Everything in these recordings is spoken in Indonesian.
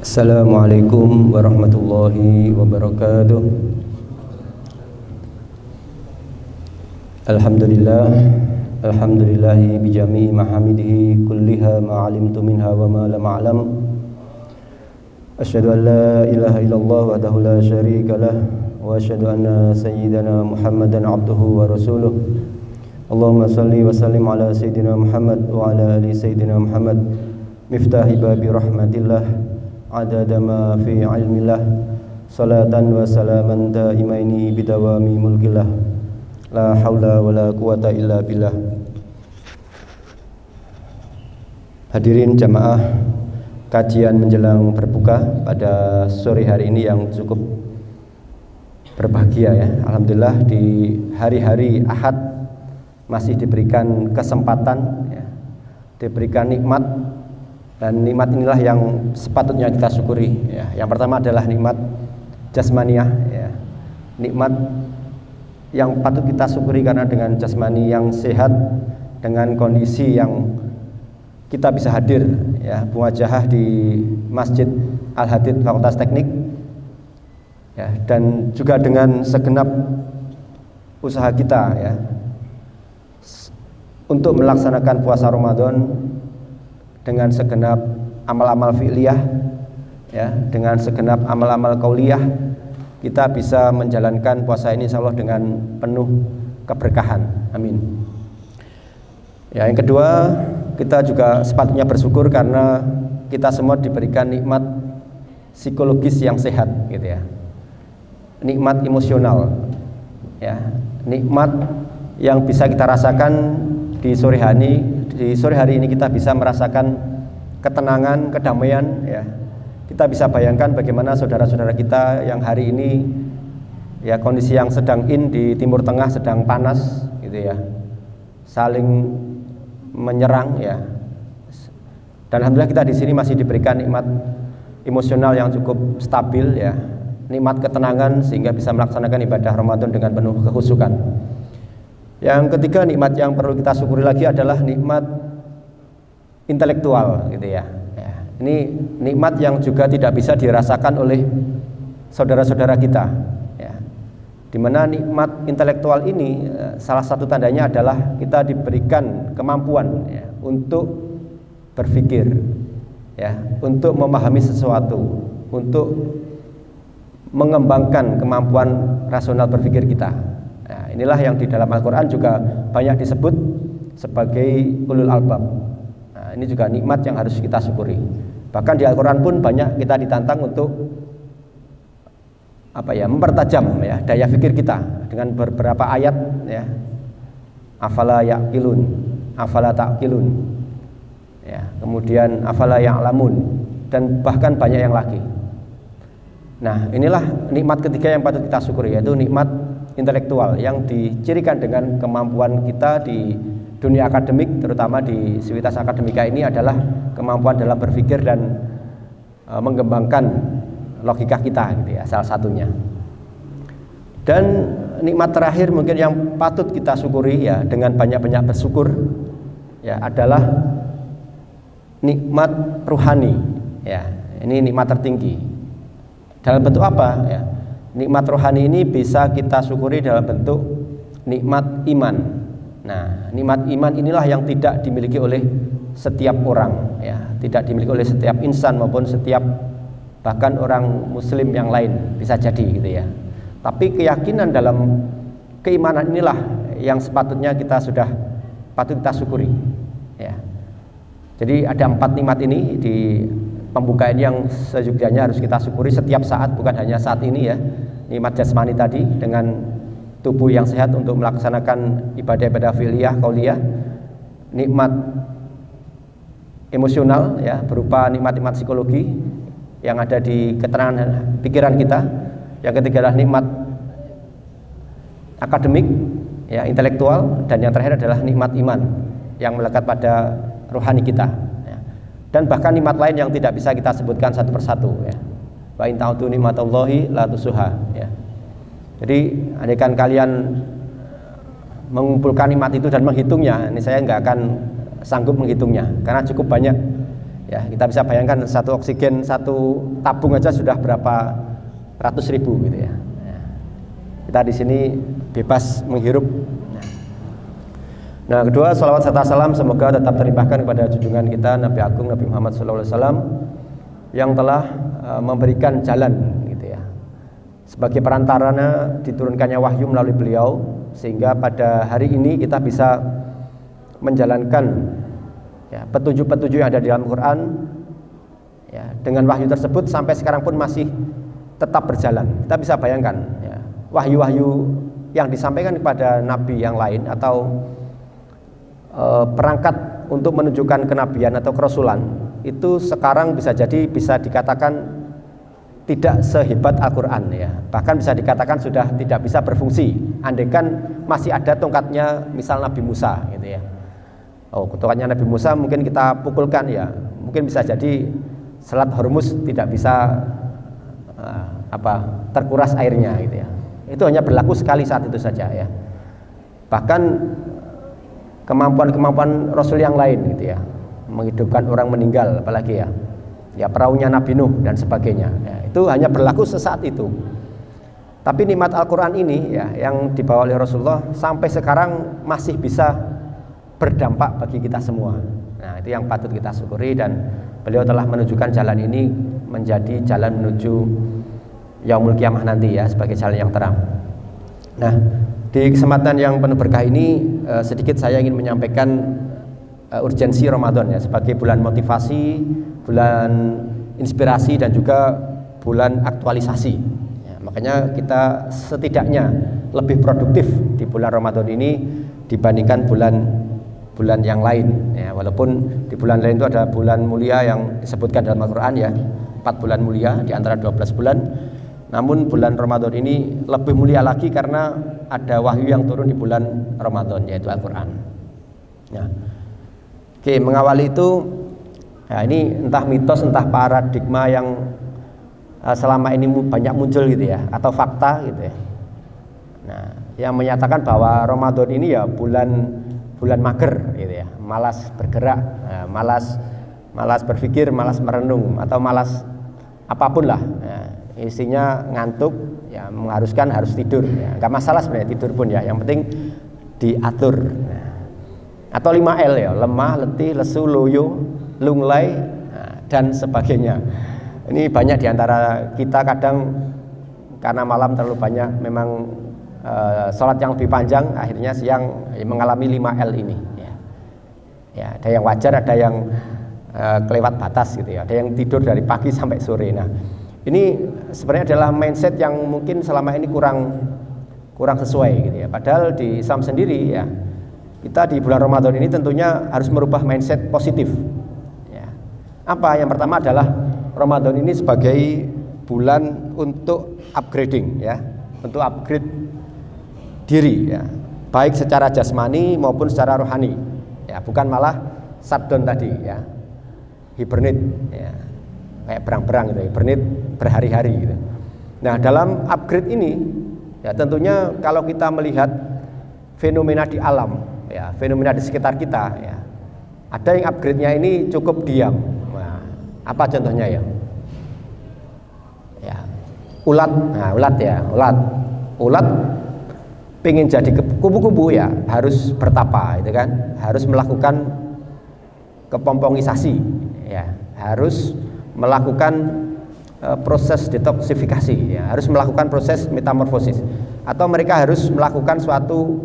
Assalamualaikum warahmatullahi wabarakatuh. Alhamdulillahi bijami mahamidihi kulliha ma'alimtu minha wa ma lam a'lam. Asyhadu an la ilaha illallah wahdahu la syarika lah wa asyhadu anna sayyidana Muhammadan abduhu wa rasuluh. Allahumma salli wa sallim ala sayyidina Muhammad wa ala ali sayyidina Muhammad miftahi babi rahmatillah adada ma fi ilmillah salatan wa salaman daimaini bidawami mulkillah la haula wa la quwata illa billah. Hadirin jamaah kajian menjelang berbuka pada sore hari ini yang cukup berbahagia ya. Alhamdulillah di hari-hari Ahad masih diberikan kesempatan ya, diberikan nikmat. Dan nikmat inilah yang sepatutnya kita syukuri ya. Yang pertama adalah nikmat jasmaniah ya. Nikmat yang patut kita syukuri karena dengan jasmani yang sehat, dengan kondisi yang kita bisa hadir ya, muwajahah di Masjid Al-Hadid Fakultas Teknik ya, dan juga dengan segenap usaha kita ya untuk melaksanakan puasa Ramadan dengan segenap amal-amal fi'liyah ya, dengan segenap amal-amal qauliyah, kita bisa menjalankan puasa ini insyaallah dengan penuh keberkahan. Amin. Ya, yang kedua, kita juga sepatutnya bersyukur karena kita semua diberikan nikmat psikologis yang sehat gitu ya. Nikmat emosional ya, nikmat yang bisa kita rasakan di sore hari ini kita bisa merasakan ketenangan, kedamaian ya. Kita bisa bayangkan bagaimana saudara-saudara kita yang hari ini ya kondisi yang sedang di Timur Tengah sedang panas gitu ya, saling menyerang ya. Dan alhamdulillah kita di sini masih diberikan nikmat emosional yang cukup stabil ya, nikmat ketenangan sehingga bisa melaksanakan ibadah Ramadan dengan penuh kekhusyukan. Yang ketiga, nikmat yang perlu kita syukuri lagi adalah nikmat intelektual gitu ya. Ini nikmat yang juga tidak bisa dirasakan oleh saudara-saudara kita ya. Dimana nikmat intelektual ini salah satu tandanya adalah kita diberikan kemampuan ya, untuk berpikir ya, untuk memahami sesuatu, untuk mengembangkan kemampuan rasional berpikir kita. Nah, inilah yang di dalam Al-Quran juga banyak disebut sebagai ulul albab. Nah, ini juga nikmat yang harus kita syukuri. Bahkan di Al-Quran pun banyak kita ditantang untuk mempertajam ya daya pikir kita dengan beberapa ayat ya. Afala ya'qilun, afala ta'qilun. Ya, kemudian afala ya'lamun dan bahkan banyak yang lagi. Nah, inilah nikmat ketiga yang patut kita syukuri, yaitu nikmat intelektual yang dicirikan dengan kemampuan kita di dunia akademik, terutama di Sivitas Akademika ini adalah kemampuan dalam berpikir dan mengembangkan logika kita gitu ya, salah satunya. Dan nikmat terakhir mungkin yang patut kita syukuri ya, dengan banyak-banyak bersyukur ya, adalah nikmat ruhani ya. Ini nikmat tertinggi. Dalam bentuk apa ya? Nikmat rohani ini bisa kita syukuri dalam bentuk nikmat iman. Nah, nikmat iman inilah yang tidak dimiliki oleh setiap orang ya, tidak dimiliki oleh setiap insan maupun setiap bahkan orang muslim yang lain bisa jadi gitu ya. Tapi keyakinan dalam keimanan inilah yang sepatutnya patut kita syukuri ya. Jadi ada 4 nikmat ini di pembukaan yang seyogyanya harus kita syukuri setiap saat, bukan hanya saat ini ya. Nikmat jasmani tadi dengan tubuh yang sehat untuk melaksanakan ibadah-ibadah fi'liyah, qauliyah. Nikmat emosional ya, berupa nikmat-nikmat psikologi yang ada di ketenangan pikiran kita. Yang ketiga adalah nikmat akademik ya, intelektual, dan yang terakhir adalah nikmat iman yang melekat pada rohani kita ya. Dan bahkan nikmat lain yang tidak bisa kita sebutkan satu persatu ya. Wa in ta'udu nikmatallahi la tusuha ya. Jadi andaikan kalian mengumpulkan nikmat itu dan menghitungnya, ini saya nggak akan sanggup menghitungnya karena cukup banyak Ya, kita bisa bayangkan satu oksigen, satu tabung aja sudah berapa ratus ribu gitu ya. Kita di sini bebas menghirup. Nah, kedua, salawat serta salam semoga tetap terlimpahkan kepada junjungan kita Nabi Agung Nabi Muhammad SAW yang telah memberikan jalan gitu ya. Sebagai perantaranya diturunkannya wahyu melalui beliau, sehingga pada hari ini kita bisa menjalankan ya, petunjuk-petunjuk yang ada di dalam Quran ya, dengan wahyu tersebut sampai sekarang pun masih tetap berjalan. Kita bisa bayangkan ya, wahyu-wahyu yang disampaikan kepada nabi yang lain atau perangkat untuk menunjukkan kenabian atau kerasulan itu sekarang bisa jadi bisa dikatakan tidak sehebat Al-Quran ya. Bahkan bisa dikatakan sudah tidak bisa berfungsi andaikan masih ada tongkatnya misal Nabi Musa gitu ya. Tongkatnya Nabi Musa mungkin kita pukulkan ya, mungkin bisa jadi Selat Hormuz tidak bisa terkuras airnya gitu ya. Itu hanya berlaku sekali saat itu saja ya. Bahkan kemampuan Rasul yang lain gitu ya, menghidupkan orang meninggal apalagi ya perahunya Nabi Nuh dan sebagainya ya, itu hanya berlaku sesaat itu. Tapi nikmat Al-Quran ini ya, yang dibawa oleh Rasulullah sampai sekarang masih bisa berdampak bagi kita semua. Nah, itu yang patut kita syukuri, dan beliau telah menunjukkan jalan ini menjadi jalan menuju Yaumul Qiyamah nanti ya, sebagai jalan yang terang. Nah, di kesempatan yang penuh berkah ini sedikit saya ingin menyampaikan urgensi Ramadan ya, sebagai bulan motivasi, bulan inspirasi, dan juga bulan aktualisasi ya, makanya kita setidaknya lebih produktif di bulan Ramadan ini dibandingkan bulan yang lain ya, walaupun di bulan lain itu ada bulan mulia yang disebutkan dalam Al-Quran ya, 4 bulan mulia di antara 12 bulan. Namun bulan Ramadan ini lebih mulia lagi karena ada wahyu yang turun di bulan Ramadan, yaitu Al-Quran. Nah, oke, mengawali itu ya, ini entah mitos entah paradigma yang selama ini banyak muncul gitu ya, atau fakta gitu ya. Nah, yang menyatakan bahwa Ramadan ini ya bulan mager gitu ya, malas bergerak, malas berpikir, malas merenung, atau malas apapun lah ya. Isinya ngantuk ya, mengharuskan harus tidur ya. Nggak masalah sebenarnya tidur pun ya, yang penting diatur nah. Atau 5L ya, lemah, letih, lesu, loyo, lunglai dan sebagainya. Ini banyak diantara kita kadang karena malam terlalu banyak memang sholat yang lebih panjang, akhirnya siang mengalami 5L ini ya. Ya, ada yang wajar, ada yang kelewat batas gitu ya, ada yang tidur dari pagi sampai sore. Nah, ini sebenarnya adalah mindset yang mungkin selama ini kurang sesuai gitu ya. Padahal di Islam sendiri ya, kita di bulan Ramadan ini tentunya harus merubah mindset positif ya. Apa? Yang pertama adalah Ramadan ini sebagai bulan untuk upgrading ya, untuk upgrade diri ya, baik secara jasmani maupun secara rohani ya, bukan malah shutdown tadi ya, hibernate ya, kayak berang-berang gitu, hibernate berhari-hari gitu. Nah, dalam upgrade ini ya, tentunya kalau kita melihat fenomena di alam ya, fenomena di sekitar kita ya, ada yang upgrade-nya ini cukup diam. Nah, apa contohnya ya? Ya, ulat. Nah, ulat pengen jadi kupu-kupu ya, harus bertapa itu kan, harus melakukan kepompongisasi ya, harus melakukan proses detoksifikasi ya, harus melakukan proses metamorfosis, atau mereka harus melakukan suatu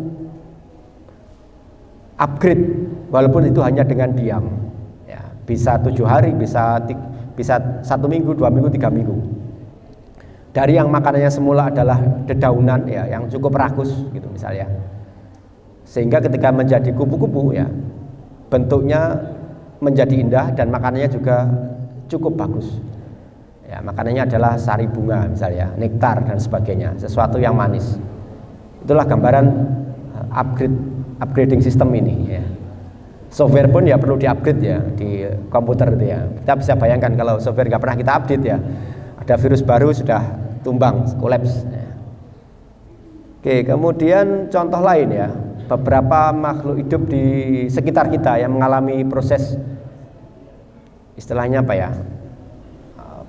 upgrade walaupun itu hanya dengan diam ya, bisa 7 hari, bisa 1 minggu, 2 minggu, 3 minggu. Dari yang makanannya semula adalah dedaunan ya, yang cukup rakus gitu misalnya, sehingga ketika menjadi kupu-kupu ya, bentuknya menjadi indah dan makanannya juga cukup bagus ya, makanannya adalah sari bunga misalnya, nektar dan sebagainya, sesuatu yang manis. Itulah gambaran upgrading sistem ini ya. Software pun ya perlu diupgrade ya di komputer itu ya. Kita bisa bayangkan kalau software nggak pernah kita update ya, ada virus baru sudah tumbang, kolaps ya. Oke, kemudian contoh lain ya, beberapa makhluk hidup di sekitar kita yang mengalami proses istilahnya apa ya,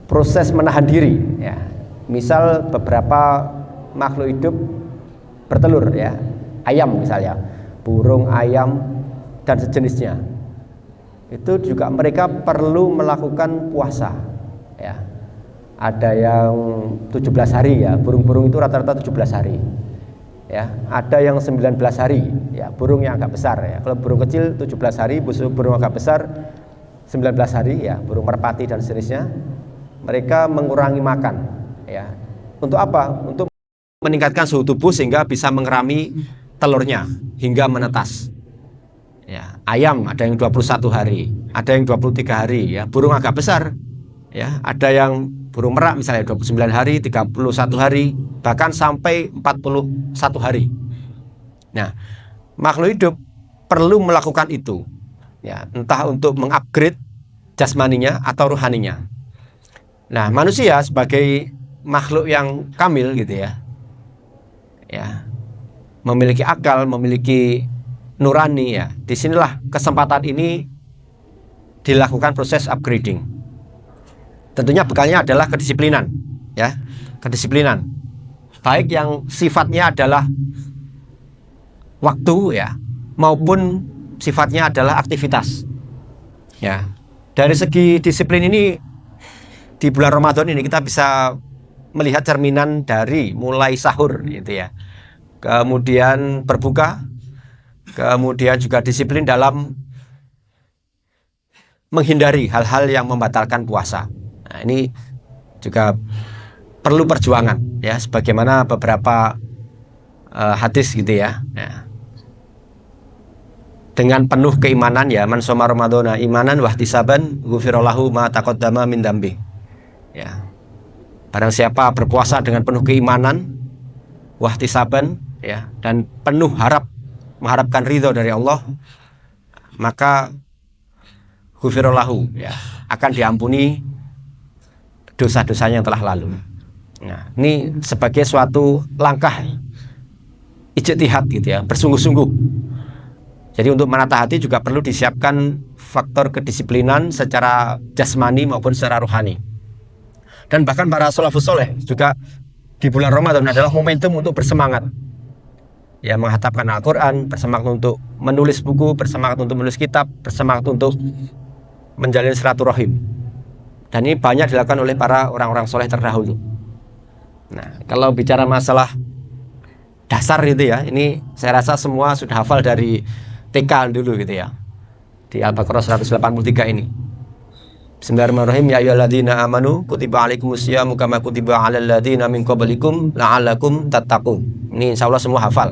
proses menahan diri ya. Misal beberapa makhluk hidup bertelur ya, ayam misalnya, burung, ayam dan sejenisnya, itu juga mereka perlu melakukan puasa ya. Ada yang 17 hari ya, burung-burung itu rata-rata 17 hari ya. Ada yang 19 hari ya, burung yang agak besar ya. Kalau burung kecil 17 hari, burung agak besar 19 hari ya, burung merpati dan sejenisnya. Mereka mengurangi makan ya. Untuk apa? Untuk meningkatkan suhu tubuh sehingga bisa mengerami telurnya hingga menetas ya. Ayam ada yang 21 hari, ada yang 23 hari ya, burung agak besar ya. Ada yang burung merak misalnya 29 hari, 31 hari, bahkan sampai 41 hari. Nah, makhluk hidup perlu melakukan itu ya, entah untuk mengupgrade jasmaninya atau rohaninya. Nah, manusia sebagai makhluk yang kamil gitu ya, memiliki akal, memiliki nurani ya. Disinilah kesempatan ini dilakukan proses upgrading. Tentunya bekalnya adalah kedisiplinan ya, kedisiplinan. Baik yang sifatnya adalah waktu ya, maupun sifatnya adalah aktivitas ya. Dari segi disiplin ini di bulan Ramadan ini kita bisa melihat cerminan dari mulai sahur gitu ya, kemudian berbuka, kemudian juga disiplin dalam menghindari hal-hal yang membatalkan puasa. Nah, ini juga perlu perjuangan ya, sebagaimana beberapa hadis gitu ya. Nah, dengan penuh keimanan ya, man shoma ramadhana imanan wahtisaban ghufirallahu ma taqaddama min dambi ya. Barang siapa berpuasa dengan penuh keimanan, wahtisaban ya, dan penuh mengharapkan ridho dari Allah, maka ghufirallahu ya, akan diampuni dosa-dosanya yang telah lalu. Nah, ini sebagai suatu langkah ijtihad gitu ya, bersungguh-sungguh. Jadi untuk menata hati juga perlu disiapkan faktor kedisiplinan secara jasmani maupun secara rohani. Dan bahkan para salafus soleh juga di bulan Ramadan adalah momentum untuk bersemangat ya, menghatapkan Al-Quran, bersemangat untuk menulis buku, bersemangat untuk menulis kitab, bersemangat untuk menjalin silaturahim. Dan ini banyak dilakukan oleh para orang-orang soleh terdahulu. Nah, kalau bicara masalah dasar itu ya, ini saya rasa semua sudah hafal dari TK dulu gitu ya, di Al-Baqarah 183 ini. Bismillahirrahmanirrahim. Ya ayyuhalladzina amanu kutiba alaikumusyamu kama kutiba alal ladzina min qablikum la'allakum tattaqun. Ini insyaallah semua hafal.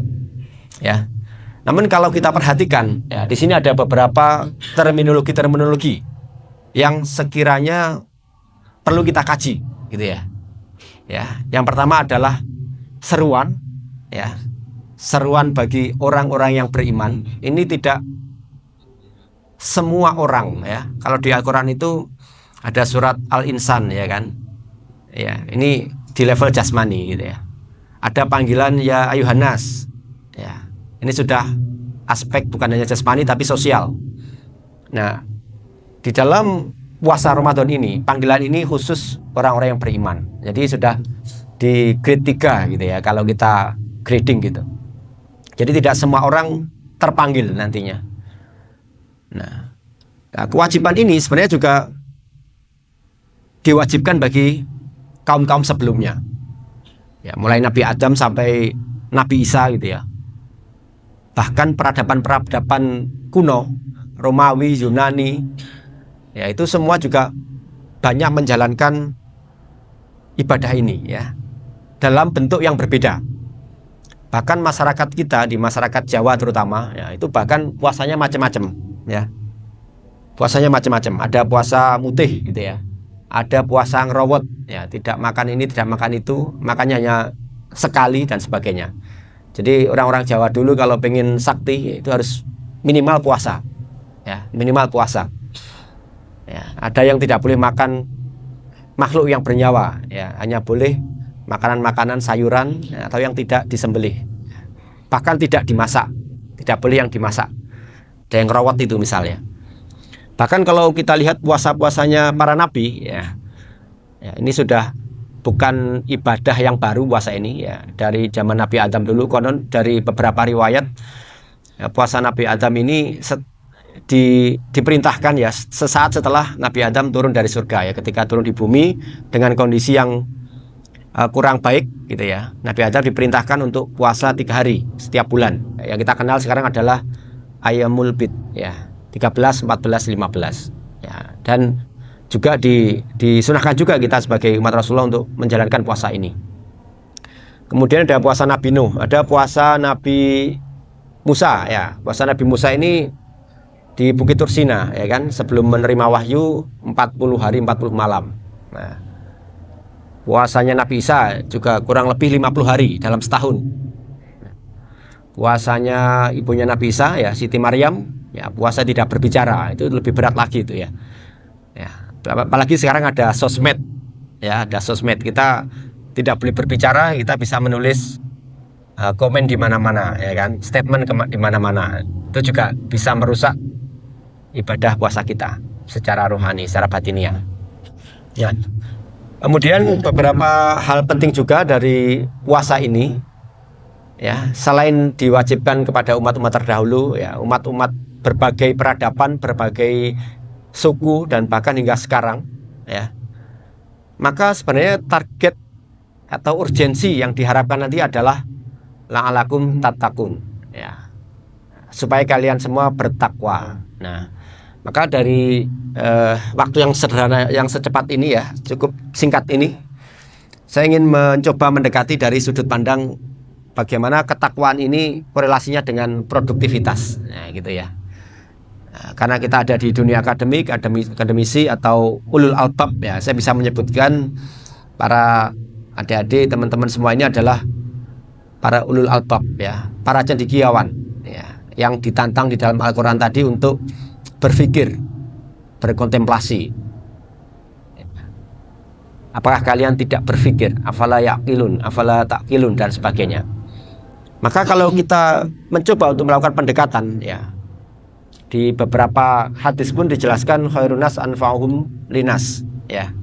Ya. Namun kalau kita perhatikan ya, di sini ada beberapa terminologi yang sekiranya perlu kita kaji gitu ya. Ya, yang pertama adalah seruan ya. Seruan bagi orang-orang yang beriman. Ini tidak semua orang ya. Kalau di Al-Qur'an itu ada surat Al-Insan ya kan. Ya, ini di level jasmani gitu ya. Ada panggilan ya ayuhannas. Ya. Ini sudah aspek bukan hanya jasmani tapi sosial. Nah, di dalam puasa Ramadan ini, panggilan ini khusus orang-orang yang beriman. Jadi sudah di grade 3 gitu ya, kalau kita grading gitu. Jadi tidak semua orang terpanggil nantinya. Nah, kewajiban ini sebenarnya juga diwajibkan bagi kaum-kaum sebelumnya. Ya, mulai Nabi Adam sampai Nabi Isa gitu ya. Bahkan peradaban-peradaban kuno, Romawi, Yunani, ya itu semua juga banyak menjalankan ibadah ini ya, dalam bentuk yang berbeda. Bahkan masyarakat kita, di masyarakat Jawa terutama ya, itu bahkan puasanya macam-macam ya. Puasanya macam-macam. Ada puasa mutih gitu ya. Ada puasa ngerowot ya, tidak makan ini, tidak makan itu, makannya hanya sekali dan sebagainya. Jadi orang-orang Jawa dulu kalau pengen sakti itu harus minimal puasa. Ya, minimal puasa. Ya, ada yang tidak boleh makan makhluk yang bernyawa ya, hanya boleh makanan-makanan sayuran ya, atau yang tidak disembelih. Bahkan tidak dimasak. Tidak boleh yang dimasak. Ada yang ngerowot itu misalnya. Bahkan kalau kita lihat puasa-puasanya para nabi, ya, ini sudah bukan ibadah yang baru puasa ini, ya. Dari zaman Nabi Adam dulu, konon dari beberapa riwayat, ya, puasa Nabi Adam ini diperintahkan ya sesaat setelah Nabi Adam turun dari surga, ya, ketika turun di bumi dengan kondisi yang kurang baik gitu ya. Nabi Adam diperintahkan untuk puasa 3 hari setiap bulan. Yang kita kenal sekarang adalah Ayyamul Bid, ya, 13, 14, 15. Ya, dan juga disunahkan juga kita sebagai umat Rasulullah untuk menjalankan puasa ini. Kemudian ada puasa Nabi Nuh, ada puasa Nabi Musa, ya. Puasa Nabi Musa ini di Bukit Tursina, ya kan, sebelum menerima wahyu 40 hari 40 malam. Nah, puasanya Nabi Isa juga kurang lebih 50 hari dalam setahun. Puasanya ibunya Nabi Isa, ya, Siti Maryam, ya, puasa tidak berbicara, itu lebih berat lagi itu, ya. Ya, apalagi sekarang ada sosmed, ya, ada sosmed, kita tidak boleh berbicara, kita bisa menulis komen di mana-mana, ya kan, statement di mana-mana. Itu juga bisa merusak ibadah puasa kita secara rohani, secara batiniah. Ya. Kemudian beberapa hal penting juga dari puasa ini, ya, selain diwajibkan kepada umat-umat terdahulu, ya, umat-umat berbagai peradaban, berbagai suku dan bahkan hingga sekarang, ya, maka sebenarnya target atau urgensi yang diharapkan nanti adalah la'alakum tattaqun, ya, supaya kalian semua bertakwa. Nah, maka dari waktu yang sederhana, yang secepat ini, ya, cukup singkat ini, saya ingin mencoba mendekati dari sudut pandang bagaimana ketakwaan ini korelasinya dengan produktivitas, nah, gitu ya. Nah, karena kita ada di dunia akademik, akademisi atau ulul albab, ya, saya bisa menyebutkan para adik-adik, teman-teman semua ini adalah para ulul albab, ya, para cendekiawan, ya, yang ditantang di dalam Al-Quran tadi untuk berpikir, berkontemplasi. Apakah kalian tidak berpikir? Afala yaqilun, afala taqilun, dan sebagainya. Maka kalau kita mencoba untuk melakukan pendekatan, ya, di beberapa hadis pun dijelaskan khairunas anfa'uhum linas, ya.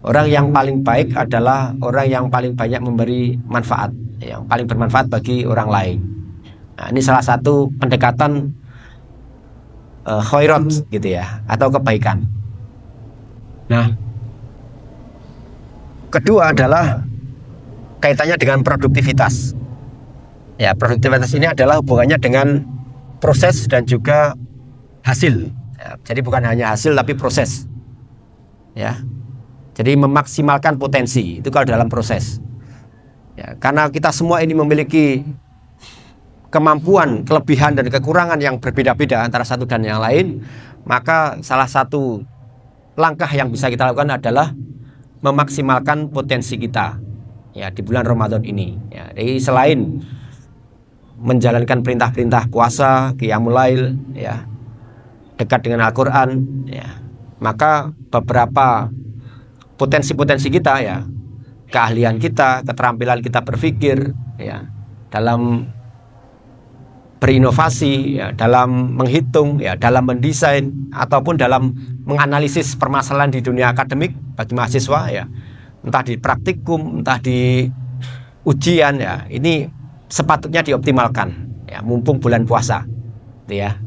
Orang yang paling baik adalah orang yang paling banyak memberi manfaat, yang paling bermanfaat bagi orang lain. Nah, ini salah satu pendekatan khairat gitu ya, atau kebaikan. Nah, kedua adalah kaitannya dengan produktivitas. Ya, produktivitas ini adalah hubungannya dengan proses dan juga hasil. Ya, jadi bukan hanya hasil tapi proses. Ya. Jadi memaksimalkan potensi itu kalau dalam proses. Ya, karena kita semua ini memiliki kemampuan, kelebihan dan kekurangan yang berbeda-beda antara satu dan yang lain, maka salah satu langkah yang bisa kita lakukan adalah memaksimalkan potensi kita, ya, di bulan Ramadan ini. Ya, jadi selain menjalankan perintah-perintah puasa, qiyamul lail, ya, dekat dengan Al-Quran, ya, maka beberapa potensi-potensi kita, ya, keahlian kita, keterampilan kita berpikir, ya, dalam berinovasi, ya, dalam menghitung, ya, dalam mendesain ataupun dalam menganalisis permasalahan di dunia akademik bagi mahasiswa, ya, entah di praktikum, entah di ujian, ya, ini sepatutnya dioptimalkan, ya, mumpung bulan puasa, gitu ya.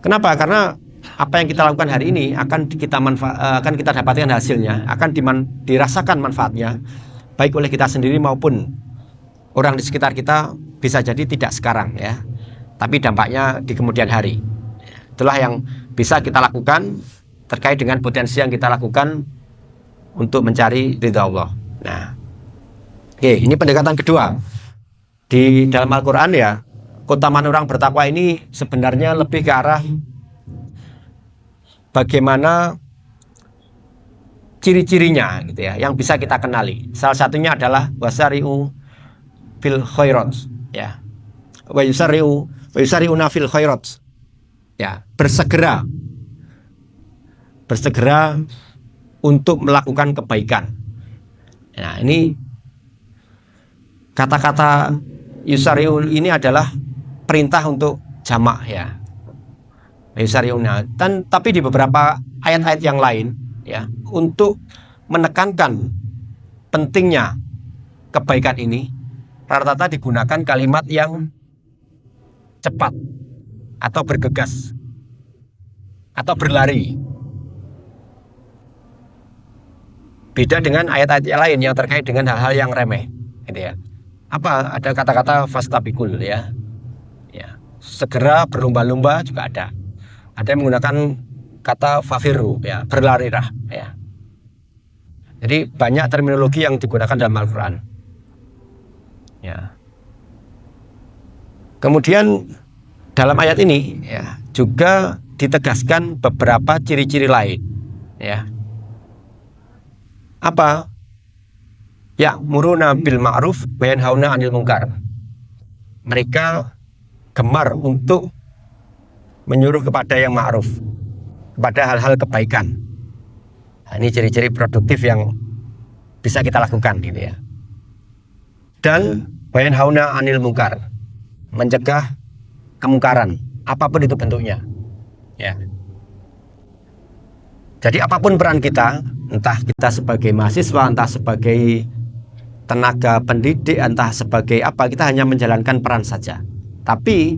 Kenapa? Karena apa yang kita lakukan hari ini akan kita dapatkan hasilnya, akan dirasakan manfaatnya baik oleh kita sendiri maupun orang di sekitar kita, bisa jadi tidak sekarang, ya, tapi dampaknya di kemudian hari. Itulah yang bisa kita lakukan terkait dengan potensi yang kita lakukan untuk mencari ridha Allah. Nah, oke, ini pendekatan kedua di dalam Al-Quran, ya. Keutamaan orang bertakwa ini sebenarnya lebih ke arah bagaimana ciri-cirinya, gitu ya, yang bisa kita kenali. Salah satunya adalah wasari'u fil khairat, ya, wa yusari'una fil khairat, ya, bersegera untuk melakukan kebaikan. Nah, ini kata-kata yusari'u ini adalah perintah untuk jamak, ya. Dan tapi di beberapa ayat-ayat yang lain, ya, untuk menekankan pentingnya kebaikan ini, rata-rata digunakan kalimat yang cepat atau bergegas atau berlari. Beda dengan ayat-ayat yang lain yang terkait dengan hal-hal yang remeh, gitu ya. Apa? Ada kata-kata fastabikul, ya. Ya, segera berlomba-lomba juga ada. Ada yang menggunakan kata fafiru, ya, berlarilah, ya. Jadi banyak terminologi yang digunakan dalam Al-Quran. Ya. Kemudian dalam ayat ini, ya, juga ditegaskan beberapa ciri-ciri lain, ya. Apa? Ya, muruna bil ma'ruf wa yanhauna 'anil munkar. Mereka gemar untuk menyuruh kepada yang ma'ruf, kepada hal-hal kebaikan. Nah, ini ciri-ciri produktif yang bisa kita lakukan, gitu ya. Dan wa yanhauna 'anil munkar, mencegah kemungkaran, apapun itu bentuknya. Ya. Jadi apapun peran kita, entah kita sebagai mahasiswa, entah sebagai tenaga pendidik, entah sebagai apa, kita hanya menjalankan peran saja. Tapi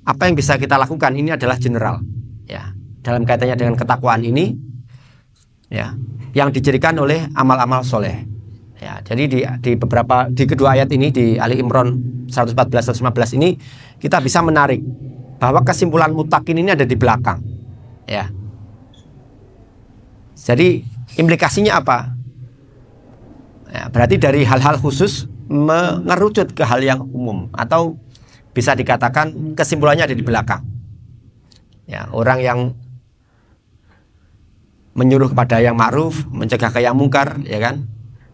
apa yang bisa kita lakukan ini adalah general, ya, dalam kaitannya dengan ketakwaan ini, ya, yang dicirikan oleh amal-amal soleh. Ya, jadi di kedua ayat ini, di Ali Imran 114-115 ini, kita bisa menarik bahwa kesimpulan mutakin ini ada di belakang, ya. Jadi implikasinya apa? Ya, berarti dari hal-hal khusus mengerucut ke hal yang umum, atau bisa dikatakan kesimpulannya ada di belakang. Ya, orang yang menyuruh kepada yang ma'ruf, mencegah ke yang mungkar, ya kan?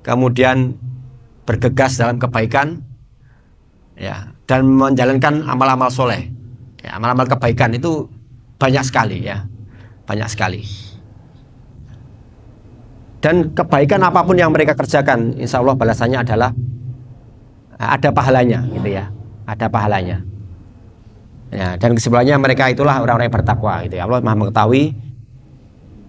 Kemudian bergegas dalam kebaikan, ya, dan menjalankan amal-amal soleh. Ya, amal-amal kebaikan itu banyak sekali, ya, banyak sekali. Dan kebaikan apapun yang mereka kerjakan, insya Allah balasannya adalah ada pahalanya, gitu ya, ada pahalanya. Ya, dan kesimpulannya mereka itulah orang-orang yang bertakwa, gitu ya. Allah Maha mengetahui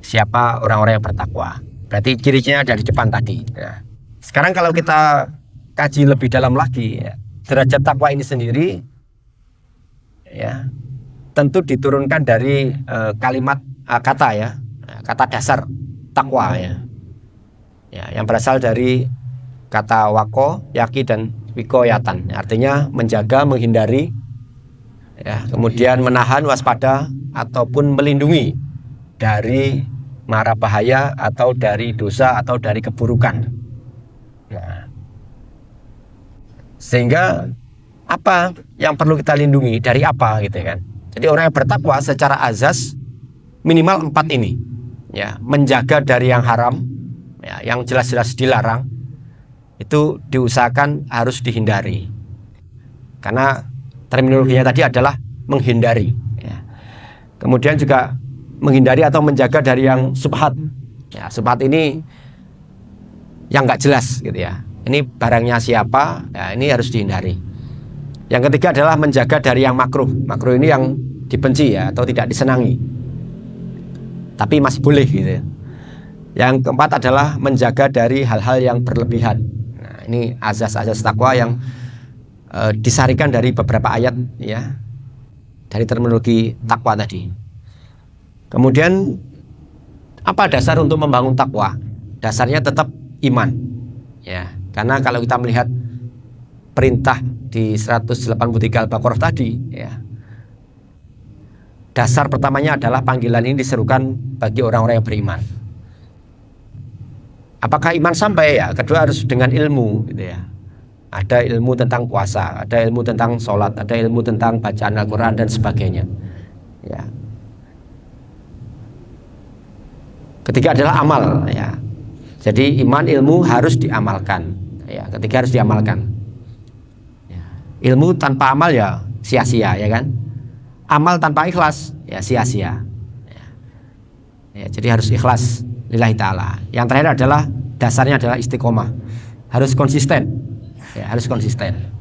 siapa orang-orang yang bertakwa. Berarti ciri-cirinya ada di depan tadi. Ya. Sekarang kalau kita kaji lebih dalam lagi, ya, derajat takwa ini sendiri, ya, tentu diturunkan dari kalimat kata, ya, kata dasar takwa, ya. Ya, yang berasal dari kata wako, yaki, dan wikoyatan, artinya menjaga, menghindari, ya, kemudian menahan, waspada, ataupun melindungi dari mara bahaya, atau dari dosa, atau dari keburukan. Ya. Sehingga apa yang perlu kita lindungi dari apa, gitu kan? Jadi orang yang bertakwa secara azas minimal 4 ini, ya, menjaga dari yang haram, ya, yang jelas-jelas dilarang, itu diusahakan harus dihindari, karena terminologinya tadi adalah menghindari, ya. Kemudian juga menghindari atau menjaga dari yang subhat, ya, subhat ini yang nggak jelas, gitu ya, ini barangnya siapa, ya, ini harus dihindari. Yang ketiga adalah menjaga dari yang makruh. Makruh ini yang dibenci, ya, atau tidak disenangi, tapi masih boleh, gitu ya. Yang keempat adalah menjaga dari hal-hal yang berlebihan. Nah, ini azas-azas takwa yang disarikan dari beberapa ayat, ya, dari terminologi takwa tadi. Kemudian apa dasar untuk membangun takwa? Dasarnya tetap iman, ya, karena kalau kita melihat perintah di 183 Al-Baqarah tadi, ya, dasar pertamanya adalah panggilan ini diserukan bagi orang-orang yang beriman. Apakah iman sampai? Ya, kedua harus dengan ilmu, gitu ya. Ada ilmu tentang puasa, ada ilmu tentang sholat, ada ilmu tentang bacaan Al-Quran dan sebagainya, ya. Ketiga adalah amal, ya. Jadi iman, ilmu harus diamalkan, ya. Ketiga harus diamalkan, ya. Ilmu tanpa amal, ya, sia-sia, ya kan. Amal tanpa ikhlas, ya, sia-sia, ya. Ya, jadi harus ikhlas lillahi ta'ala. Yang terakhir adalah dasarnya adalah istiqomah, harus konsisten, ya, harus konsisten.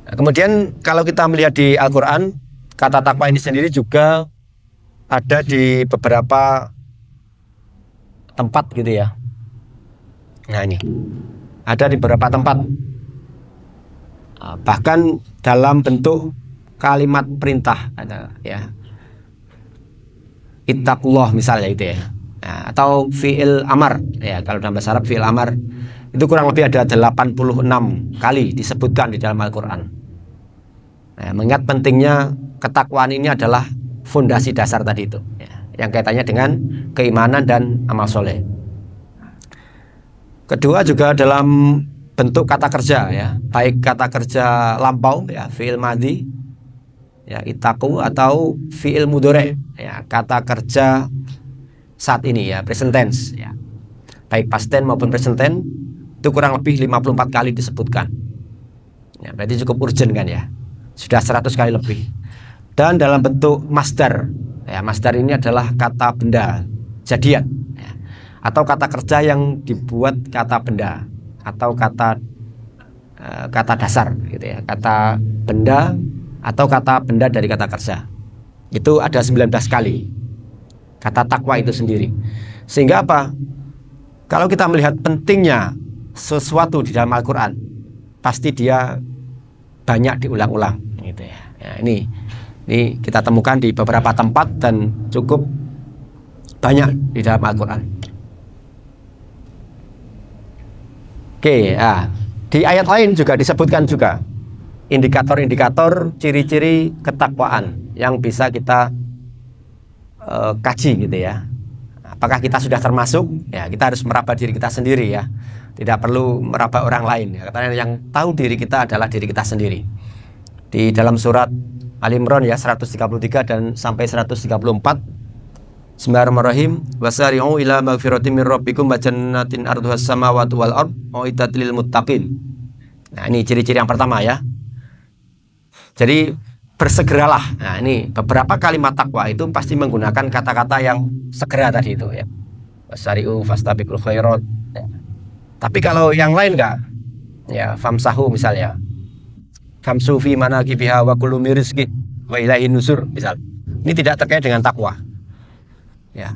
Nah, kemudian kalau kita melihat di Al-Quran, kata takwa ini sendiri juga ada di beberapa tempat gitu ya. Nah ini ada di beberapa tempat, bahkan dalam bentuk kalimat perintah ada ya, ittaqullah misalnya itu ya. Nah, atau fi'il amar ya, kalau dalam bahasa Arab fi'il amar itu kurang lebih ada 86 kali disebutkan di dalam Al-Quran. Nah, mengingat pentingnya ketakwaan ini adalah fondasi dasar tadi itu ya, yang kaitannya dengan keimanan dan amal soleh. Kedua juga dalam bentuk kata kerja ya, baik kata kerja lampau ya, fi'il madhi ya, ittaqu, atau fi'il mudhari ya, kata kerja saat ini ya, present tense ya, baik past tense maupun present tense itu kurang lebih 54 kali disebutkan ya, berarti cukup urgent kan ya, sudah 100 kali lebih. Dan dalam bentuk masdar ya, masdar ini adalah kata benda jadian ya, atau kata kerja yang dibuat kata benda atau kata dasar gitu ya, kata benda atau kata benda dari kata kerja. Itu ada 19 kali kata takwa itu sendiri. Sehingga apa? Kalau kita melihat pentingnya sesuatu di dalam Al-Quran, pasti dia banyak diulang-ulang gitu ya. Ya, ini kita temukan di beberapa tempat dan cukup banyak di dalam Al-Quran. Oke, nah, di ayat lain juga disebutkan juga indikator-indikator ciri-ciri ketakwaan yang bisa kita kaji gitu ya. Apakah kita sudah termasuk? Ya, kita harus meraba diri kita sendiri ya. Tidak perlu meraba orang lain ya. Karena yang tahu diri kita adalah diri kita sendiri. Di dalam surat Al-Imran ya 133 dan sampai 134. Bismillahirrahmanirrahim. Wasari'u ila magfiratin min rabbikum wa jannatin arduhas samawati wal ard uiddat lil muttaqin. Nah, ini ciri-ciri yang pertama ya. Jadi bersegeralah. Nah, ini beberapa kalimat takwa itu pasti menggunakan kata-kata yang segera tadi itu ya. Wasari'u fastabiqul khairat. Ya. Tapi kalau yang lain enggak? Ya, famsahu misalnya. Famsu fi manaqibiha wa kullu rizqi wa ilaihin nusur misal. Ini tidak terkait dengan takwa. Ya.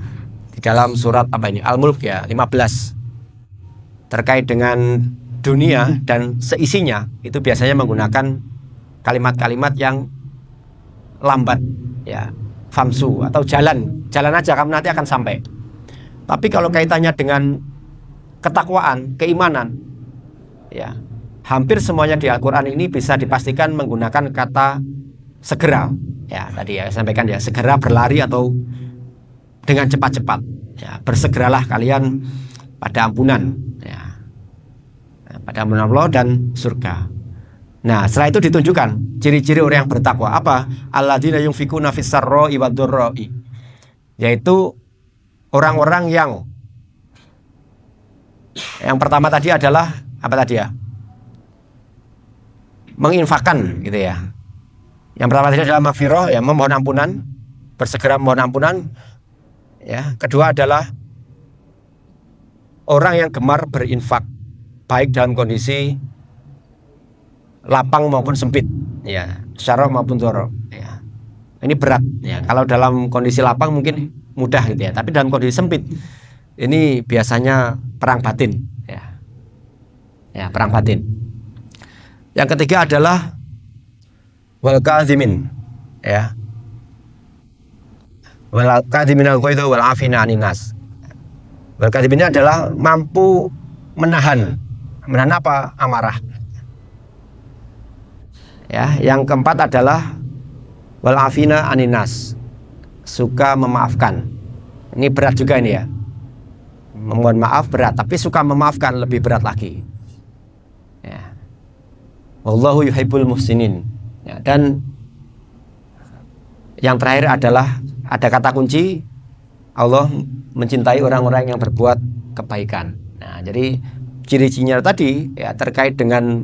Di dalam surat apa ini? Al-Mulk ya, 15. Terkait dengan dunia dan seisinya itu biasanya menggunakan kalimat-kalimat yang lambat ya, famsu atau jalan aja kamu nanti akan sampai. Tapi kalau kaitannya dengan ketakwaan, keimanan ya, hampir semuanya di Al-Quran ini bisa dipastikan menggunakan kata segera ya, tadi ya sampaikan ya, segera berlari atau dengan cepat-cepat ya, bersegeralah kalian pada ampunan ya, pada ampunan Allah dan surga. Nah, setelah itu ditunjukkan ciri-ciri orang yang bertakwa apa? Alladzina yunfikuna fis sarra'i wad dharra'i, yaitu orang-orang yang pertama tadi adalah apa tadi ya? Menginfakkan gitu ya. Yang pertama tadi adalah maghfirah ya, memohon ampunan, bersegera memohon ampunan. Ya, kedua adalah orang yang gemar berinfak baik dalam kondisi lapang maupun sempit ya, syarah maupun dhara ya. Ini berat ya. Kalau dalam kondisi lapang mungkin mudah gitu ya, tapi dalam kondisi sempit ini biasanya perang batin ya. Ya, perang batin. Yang ketiga adalah wal kadhimin ya. Wal kadhimin al-ghaidha wal afina 'anin nas. Wal kadhimin adalah mampu menahan apa? Amarah. Ya, yang keempat adalah wal afina 'anin nas, suka memaafkan. Ini berat juga ini ya. Memohon maaf berat, tapi suka memaafkan lebih berat lagi. Ya. Wallahu yuhibbul muhsinin. Ya, dan yang terakhir adalah ada kata kunci, Allah mencintai orang-orang yang berbuat kebaikan. Nah, jadi ciri-cirinya tadi ya terkait dengan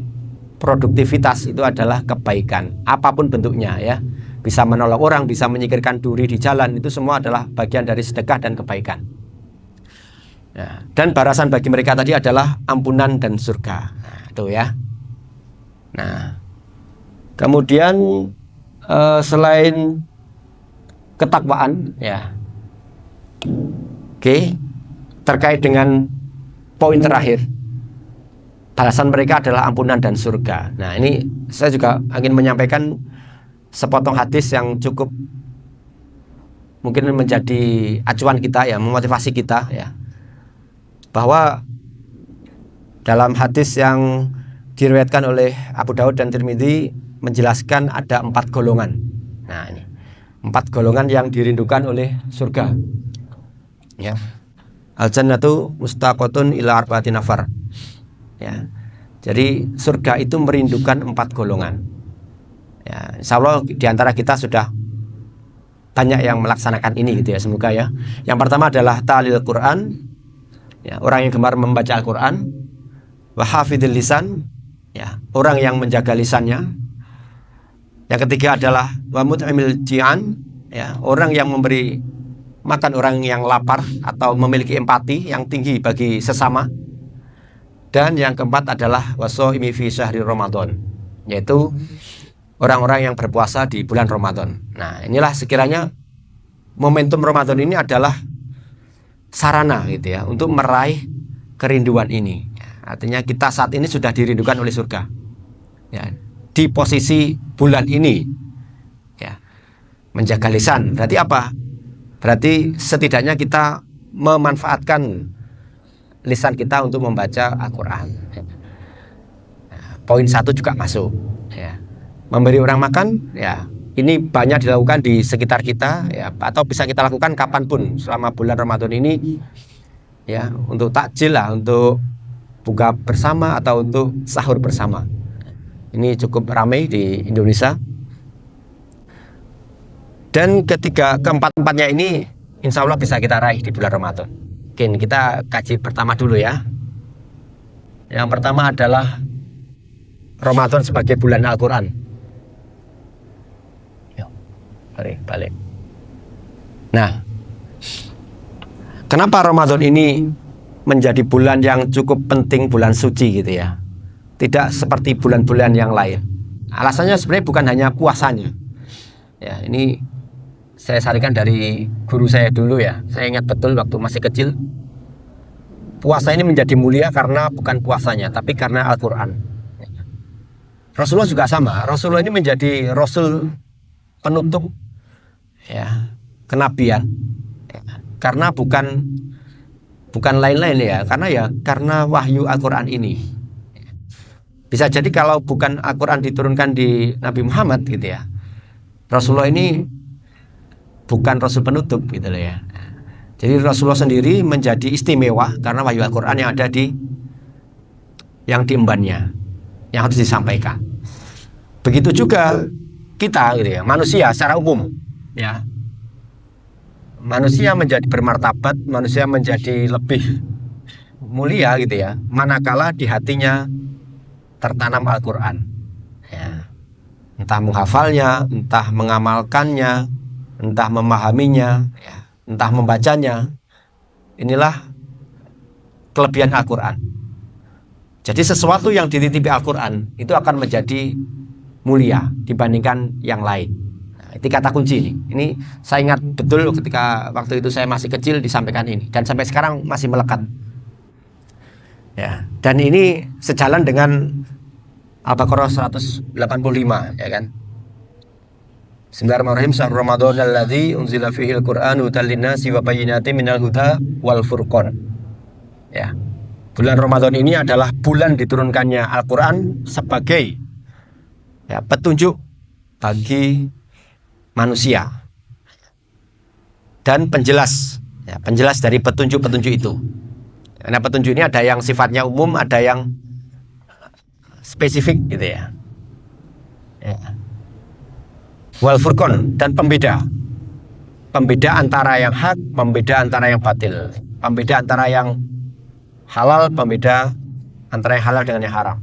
produktivitas itu adalah kebaikan apapun bentuknya ya, bisa menolong orang, bisa menyingkirkan duri di jalan, itu semua adalah bagian dari sedekah dan kebaikan ya. Dan balasan bagi mereka tadi adalah ampunan dan surga. Nah, itu ya. Nah, kemudian selain ketakwaan, ya. Oke, terkait dengan poin terakhir, balasan mereka adalah ampunan dan surga. Nah, ini saya juga ingin menyampaikan sepotong hadis yang cukup mungkin menjadi acuan kita, ya, memotivasi kita, ya, bahwa dalam hadis yang diriwayatkan oleh Abu Daud dan Tirmidzi menjelaskan ada 4 golongan. Nah, ini 4 golongan yang dirindukan oleh surga. Ya. Al-jannatu mustaqotun ila arba'ati nafar. Ya. Jadi surga itu merindukan 4 golongan. Ya, insya Allah diantara kita sudah banyak yang melaksanakan ini gitu ya, semoga ya. Yang pertama adalah ta'lil Quran, ya, orang yang gemar membaca Al-Quran. Wa hafidhil lisan, ya, orang yang menjaga lisannya. Yang ketiga adalah wa mut'imil ji'an, ya, orang yang memberi makan orang yang lapar atau memiliki empati yang tinggi bagi sesama. Dan yang keempat adalah wasoimi fi syahri Ramadan, yaitu orang-orang yang berpuasa di bulan Ramadan. Nah, inilah sekiranya momentum Ramadan ini adalah sarana gitu ya untuk meraih kerinduan ini. Artinya kita saat ini sudah dirindukan oleh surga. Ya, di posisi bulan ini, ya, menjaga lisan. Berarti apa? Berarti setidaknya kita memanfaatkan lisan kita untuk membaca Al-Quran. Nah, poin 1 juga masuk. Ya. Memberi orang makan, ya, ini banyak dilakukan di sekitar kita, ya, atau bisa kita lakukan kapanpun selama bulan Ramadan ini, ya, untuk takjil lah, untuk buka bersama atau untuk sahur bersama. Ini cukup ramai di Indonesia. Dan keempat-empatnya ini insya Allah bisa kita raih di bulan Ramadan. Oke, kita kaji pertama dulu ya. Yang pertama adalah Ramadan sebagai bulan Al-Quran. Balik. Nah, kenapa Ramadan ini menjadi bulan yang cukup penting, bulan suci gitu ya, tidak seperti bulan-bulan yang lain? Alasannya sebenarnya bukan hanya puasanya. Ya, ini saya sarikan dari guru saya dulu ya. Saya ingat betul waktu masih kecil, puasa ini menjadi mulia karena bukan puasanya, tapi karena Al-Quran. Rasulullah juga sama. Rasulullah ini menjadi Rasul penutup, ya, kenabian, ya, karena bukan lain-lain ya, karena wahyu Al-Quran ini. Bisa jadi kalau bukan Al-Quran diturunkan di Nabi Muhammad gitu ya, Rasulullah ini bukan Rasul penutup gitu loh ya. Jadi Rasulullah sendiri menjadi istimewa karena wahyu Al-Quran yang diembannya, yang harus disampaikan. Begitu juga kita gitu ya, manusia secara umum ya. Manusia menjadi bermartabat, manusia menjadi lebih mulia gitu ya, manakala di hatinya tertanam Al-Quran, ya. Entah menghafalnya, entah mengamalkannya, entah memahaminya, ya, entah membacanya. Inilah kelebihan Al-Quran. Jadi sesuatu yang dititipi Al-Quran itu akan menjadi mulia dibandingkan yang lain. Nah, itu kata kunci ini. Ini saya ingat betul ketika waktu itu saya masih kecil disampaikan ini, dan sampai sekarang masih melekat. Ya, dan ini sejalan dengan Al-Baqarah 185, ya kan? Bismillahirrahmanirrahim. Syahrul Ramadan alladzi unzila fihi al-Qur'anu hudan linnasi wa bayyinatin minal huda wal furqan. Ya. Bulan Ramadan ini adalah bulan diturunkannya Al-Qur'an sebagai, ya, petunjuk bagi manusia dan penjelas, ya, penjelas dari petunjuk-petunjuk itu. Karena petunjuk ini ada yang sifatnya umum, ada yang spesifik gitu ya. Ya. Wal furqan, dan pembeda antara yang hak, pembeda antara yang batil, pembeda antara yang halal, pembeda antara yang halal dengan yang haram.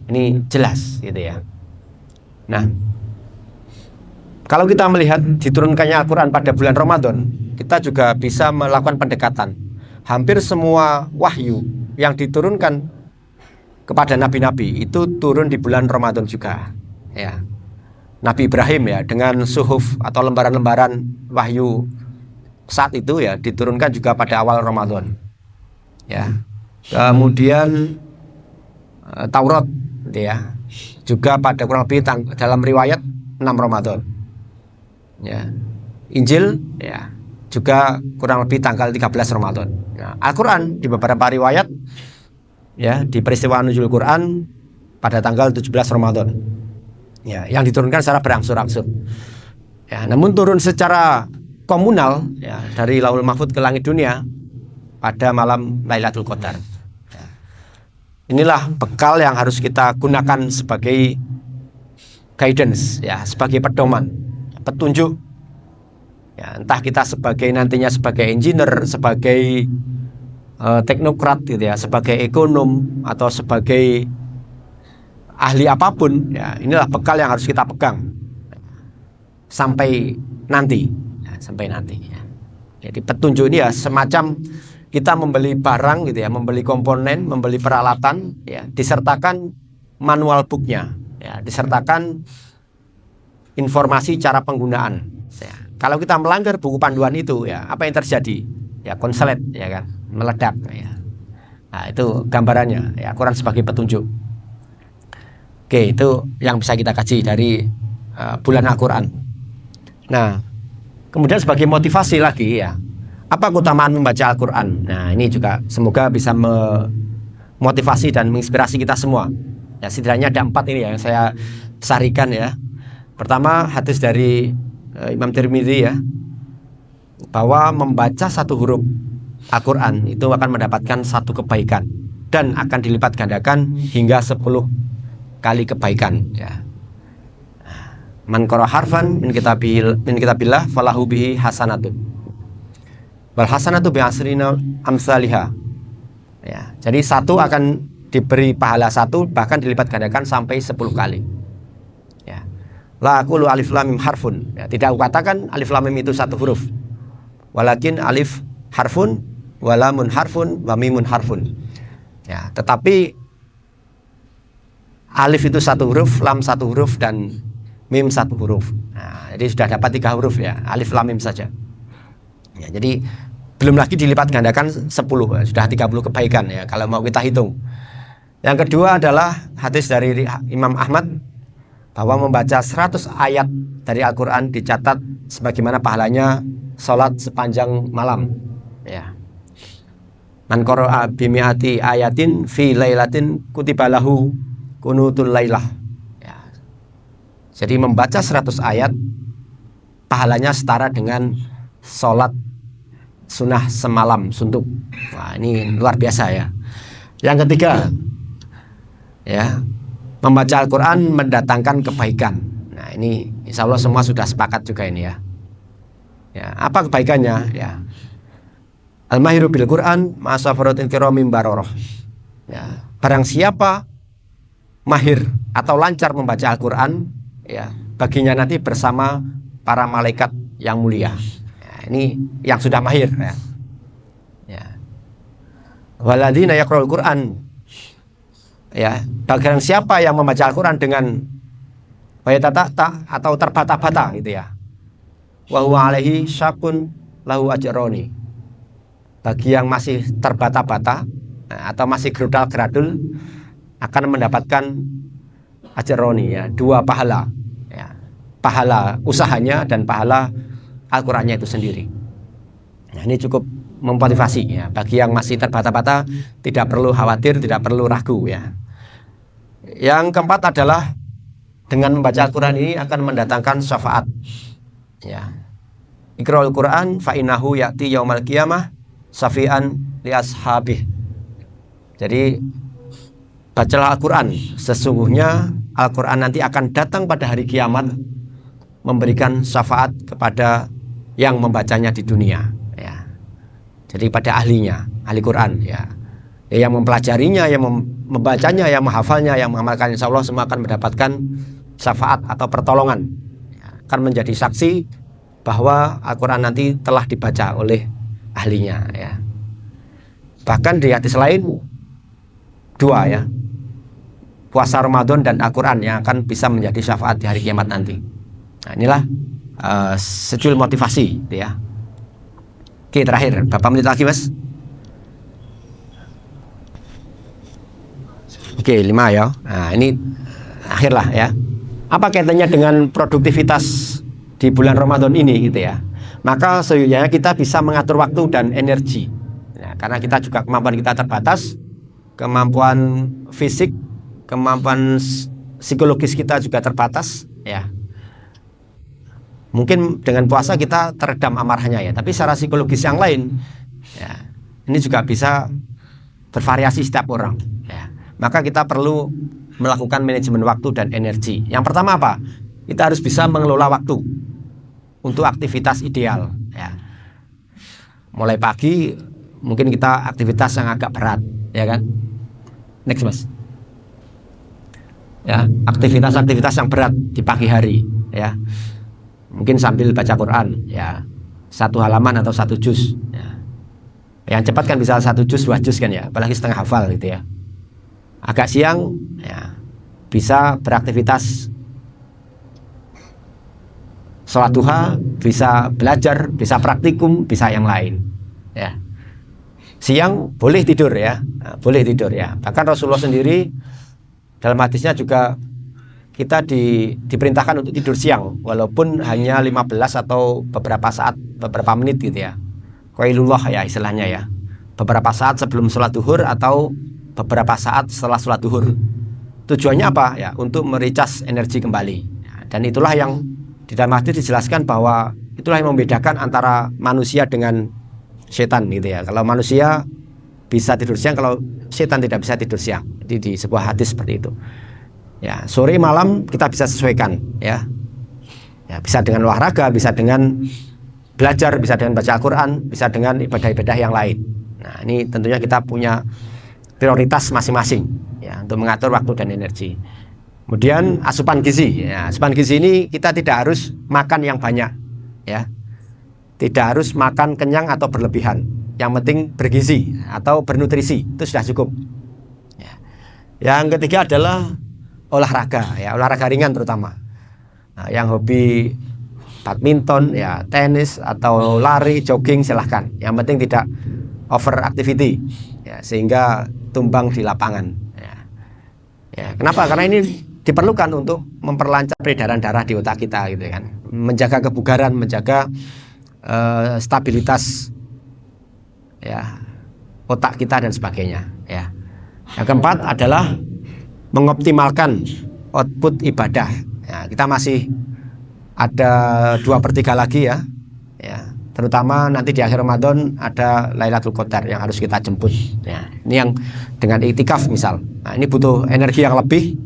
Ini jelas gitu ya. Nah, kalau kita melihat diturunkannya Al-Quran pada bulan Ramadan, kita juga bisa melakukan pendekatan. Hampir semua wahyu yang diturunkan kepada nabi-nabi itu turun di bulan Ramadan juga, ya. Nabi Ibrahim ya, dengan suhuf atau lembaran-lembaran wahyu saat itu ya, diturunkan juga pada awal Ramadan. Ya. Kemudian Taurat gitu ya, juga pada kurang lebih dalam riwayat 6 Ramadan. Ya. Injil ya, juga kurang lebih tanggal 13 Ramadan. Nah, Al-Quran di beberapa riwayat ya, di peristiwa nuzul Quran pada tanggal 17 Ramadan. Ya, yang diturunkan secara berangsur-angsur. Ya, namun turun secara komunal ya, dari Lauhul Mahfuz ke langit dunia pada malam Lailatul Qadar. Ya. Inilah bekal yang harus kita gunakan sebagai guidance ya, sebagai pedoman, petunjuk. Ya, entah kita nantinya sebagai engineer, sebagai teknokrat gitu ya, sebagai ekonom atau sebagai ahli apapun ya, inilah bekal yang harus kita pegang sampai nanti ya, sampai nanti ya. Jadi petunjuk ini ya semacam kita membeli barang gitu ya, membeli komponen, membeli peralatan ya, disertakan manual booknya ya, disertakan informasi cara penggunaan ya. Kalau kita melanggar buku panduan itu ya, apa yang terjadi? Ya konslet ya kan, meledak ya. Nah, itu gambarannya ya, Quran sebagai petunjuk. Oke, itu yang bisa kita kaji dari bulan Al-Quran. Nah, kemudian sebagai motivasi lagi ya, apa keutamaan membaca Al-Quran? Nah, ini juga semoga bisa memotivasi dan menginspirasi kita semua. Ya, setidaknya ada 4 ini yang saya sarikan ya. Pertama, hadis dari Imam Tirmidzi ya, bahwa membaca satu huruf Al-Quran itu akan mendapatkan satu kebaikan dan akan dilipat gandakan hingga 10 kali kebaikan ya. Man qara harfan min kitabillah falahu bihi hasanatun wal hasanatu bi asrina amsalihha ya. Jadi satu akan diberi pahala 1, bahkan dilipat gandakan sampai 10 kali ya. La aqulu alif lam mim harfun ya, tidak aku katakan alif lam mim itu satu huruf, walakin alif harfun wa lamun harfun wa mimun harfun ya, tetapi alif itu satu huruf, lam satu huruf, dan mim satu huruf. Nah, jadi sudah dapat 3 huruf ya, alif lam mim saja ya. Jadi belum lagi dilipat gandakan 10, sudah 30 kebaikan ya kalau mau kita hitung. Yang kedua adalah hadis dari Imam Ahmad bahwa membaca 100 ayat dari Al-Quran dicatat sebagaimana pahalanya sholat sepanjang malam ya. Man qara'a bimi'ati ayatin fi lailatin kutibalahu kunutul lailah ya. Jadi membaca 100 ayat pahalanya setara dengan sholat sunnah semalam suntuk. Wah, ini luar biasa ya. Yang ketiga ya, membaca Al-Quran mendatangkan kebaikan. Nah, ini insya Allah semua sudah sepakat juga ini ya. Ya, apa kebaikannya ya? Al-mahiru bil Quran ma'asafaratin kiramim baroroh ya. Barang siapa mahir atau lancar membaca Al-Quran ya, baginya nanti bersama para malaikat yang mulia ya, ini yang sudah mahir ya. Ya. Waladzina yaqra'ul Quran ya, bagian siapa yang membaca Al-Quran dengan bayatata atau terbata-bata gitu ya, wa huwa alaihi syakun lahu ajroni. Bagi yang masih terbata-bata atau masih gerudal-geradul akan mendapatkan ajroni ya, 2 pahala ya, pahala usahanya dan pahala Al-Qurannya itu sendiri. Nah, ini cukup memotivasi ya, bagi yang masih terbata-bata tidak perlu khawatir, tidak perlu ragu ya. Yang keempat adalah dengan membaca Al-Quran ini akan mendatangkan syafaat ya. Iqra'ul Quran fa innahu ya'ti yaumal qiyamah syafi'an li ashabih. Jadi bacalah Al-Quran, sesungguhnya Al-Quran nanti akan datang pada hari kiamat memberikan syafaat kepada yang membacanya di dunia ya. Jadi pada ahlinya, ahli Quran ya, yang mempelajarinya, yang membacanya, yang menghafalnya, yang mengamalkan, insya Allah semua akan mendapatkan syafaat atau pertolongan ya, akan menjadi saksi bahwa Al-Quran nanti telah dibaca oleh ahlinya ya. Bahkan di hadis lain 2 ya, puasa Ramadan dan Al-Quran yang akan bisa menjadi syafaat di hari kiamat nanti. Nah, inilah secuil motivasi gitu ya. Oke, terakhir berapa menit lagi Mas? Oke, 5 ya. Nah, ini akhir lah ya. Apa kaitannya dengan produktivitas di bulan Ramadan ini gitu ya? Maka sejujurnya kita bisa mengatur waktu dan energi. Ya, karena kita juga kemampuan kita terbatas, kemampuan fisik, kemampuan psikologis kita juga terbatas ya. Mungkin dengan puasa kita teredam amarahnya ya, tapi secara psikologis yang lain ya, ini juga bisa bervariasi setiap orang ya. Maka kita perlu melakukan manajemen waktu dan energi. Yang pertama apa? Kita harus bisa mengelola waktu untuk aktivitas ideal ya. Mulai pagi mungkin kita aktivitas yang agak berat ya kan. Next Mas. Ya, aktivitas-aktivitas yang berat di pagi hari ya. Mungkin sambil baca Quran ya, 1 halaman atau 1 juz ya. Yang cepat kan bisa 1 juz 2 juz kan ya, apalagi setengah hafal gitu ya. Agak siang ya, bisa beraktivitas sholat duha, bisa belajar, bisa praktikum, bisa yang lain ya. Siang boleh tidur ya, nah, boleh tidur ya. Bahkan Rasulullah sendiri dalam hadisnya juga kita diperintahkan untuk tidur siang walaupun hanya 15 atau beberapa saat, beberapa menit gitu ya. Qailullah ya istilahnya ya. Beberapa saat sebelum sholat duhur atau beberapa saat setelah sholat duhur. Tujuannya apa ya? Untuk mericas energi kembali ya, dan itulah yang di dalam hadis dijelaskan bahwa itulah yang membedakan antara manusia dengan setan gitu ya. Kalau manusia bisa tidur siang, kalau setan tidak bisa tidur siang. Jadi di sebuah hadis seperti itu ya. Sore malam kita bisa sesuaikan ya. Ya, bisa dengan olahraga, bisa dengan belajar, bisa dengan baca Al-Quran, bisa dengan ibadah-ibadah yang lain. Nah, ini tentunya kita punya prioritas masing-masing ya untuk mengatur waktu dan energi. Kemudian asupan gizi ya. Asupan gizi ini kita tidak harus makan yang banyak ya. Tidak harus makan kenyang atau berlebihan. Yang penting bergizi atau bernutrisi, itu sudah cukup ya. Yang ketiga adalah olahraga ya, olahraga ringan terutama. Nah, yang hobi badminton ya, tenis atau lari, jogging silahkan. Yang penting tidak over activity ya, sehingga tumbang di lapangan ya. Ya, kenapa? Karena ini diperlukan untuk memperlancar peredaran darah di otak kita gitu kan. Menjaga kebugaran, menjaga stabilitas ya otak kita dan sebagainya ya. Yang keempat adalah mengoptimalkan output ibadah ya. Kita masih ada 2/3 lagi ya, ya. Terutama nanti di akhir Ramadan ada Lailatul Qadar yang harus kita jemput ya. Ini yang dengan iktikaf misal. Nah, ini butuh energi yang lebih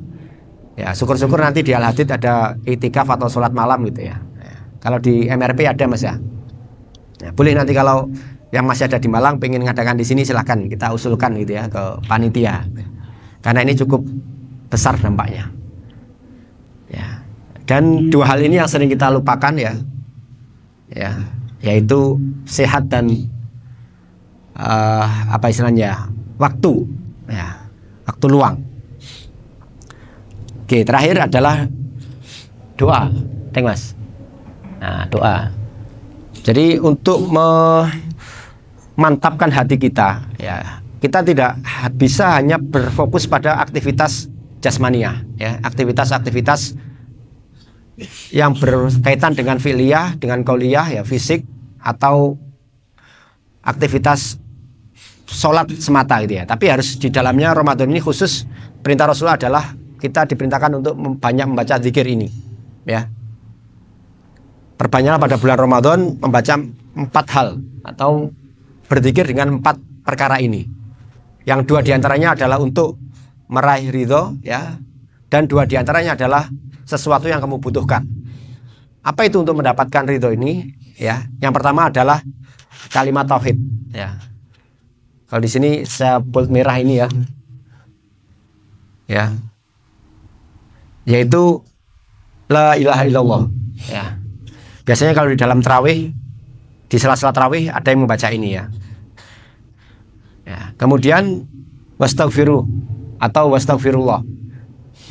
ya. Syukur-syukur nanti di Al-Hadid ada iktikaf atau sholat malam gitu ya. Kalau di MRP ada Mas ya. Ya, boleh nanti kalau yang masih ada di Malang pengen ngadakan di sini silahkan kita usulkan gitu ya ke panitia. Karena ini cukup besar dampaknya. Ya. Dan 2 hal ini yang sering kita lupakan ya. Ya, yaitu sehat dan apa istilahnya? Waktu. Ya, waktu luang. Oke, terakhir adalah doa. Thank Mas. Nah, doa. Jadi untuk memantapkan hati kita ya, kita tidak bisa hanya berfokus pada aktivitas jasmaniah ya, aktivitas-aktivitas yang berkaitan dengan fi'liyah, dengan qauliyah ya, fisik atau aktivitas sholat semata gitu ya. Tapi harus di dalamnya Ramadan ini khusus perintah Rasulullah adalah kita diperintahkan untuk banyak membaca zikir ini ya. Perbanyaklah pada bulan Ramadan membaca 4 hal atau berzikir dengan 4 perkara ini. Yang 2 diantaranya adalah untuk meraih ridho ya, dan 2 diantaranya adalah sesuatu yang kamu butuhkan. Apa itu untuk mendapatkan ridho ini ya? Yang pertama adalah kalimat tauhid ya. Kalau di sini saya bold merah ini ya. Ya. Yaitu la ilaha illallah ya. Biasanya kalau di dalam tarawih, di sela-sela tarawih ada yang membaca ini ya. Ya, kemudian wastaghfiru atau wastaghfirullah.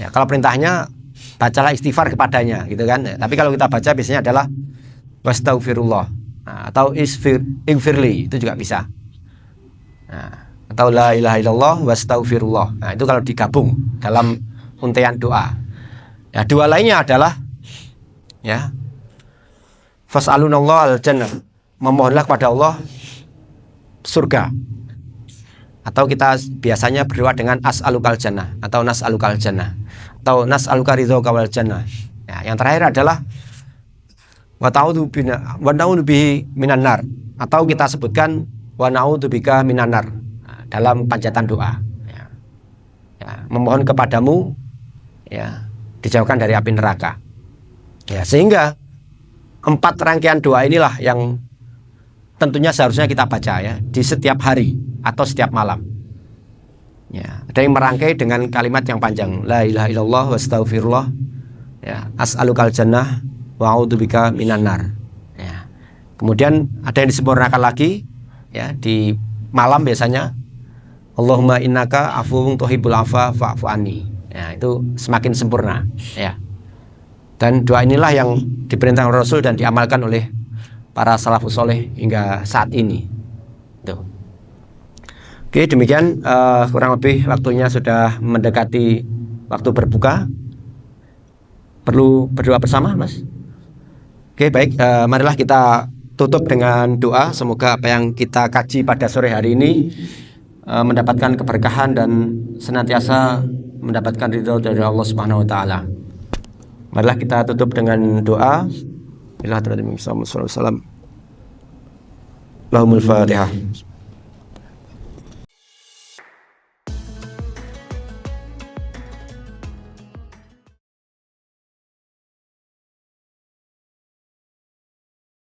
Ya, kalau perintahnya bacalah istighfar kepadanya gitu kan. Tapi kalau kita baca biasanya adalah wastaghfirullah, atau ighfirli, itu juga bisa. Atau la ilaha illallah wastaghfirullah. Nah, itu kalau digabung dalam untaian doa. Ya, dua lainnya adalah ya fas'alunallah al-jannah, memohonlah kepada Allah surga. Atau kita biasanya berdoa dengan as'alukal jannah atau nas'alukal jannah atau nas'aluka ridhoka wal jannah. Ya, yang terakhir adalah wa na'udzu bihi minan nar, atau kita sebutkan wa na'udzu bika minan nar dalam panjatan doa. Ya. Ya, memohon kepadamu ya dijauhkan dari api neraka. Ya, sehingga 4 rangkaian doa inilah yang tentunya seharusnya kita baca ya di setiap hari atau setiap malam. Ya, ada yang merangkai dengan kalimat yang panjang, la ilaha illallah wastaghfirullah, ya, as'alukal jannah wa a'udzubika minan nar. Ya. Kemudian ada yang disempurnakan lagi ya di malam biasanya, Allahumma innaka afuwun tuhibbul afwa fa'fu anni. Ya, itu semakin sempurna ya. Dan doa inilah yang diperintahkan Rasul dan diamalkan oleh para salafus soleh hingga saat ini. Tuh. Oke, demikian kurang lebih waktunya sudah mendekati waktu berbuka. Perlu berdoa bersama, Mas? Oke, baik. Marilah kita tutup dengan doa. Semoga apa yang kita kaji pada sore hari ini mendapatkan keberkahan dan senantiasa mendapatkan ridho dari Allah Subhanahu wa taala. Marilah kita tutup dengan doa. Allahumul Fatihah.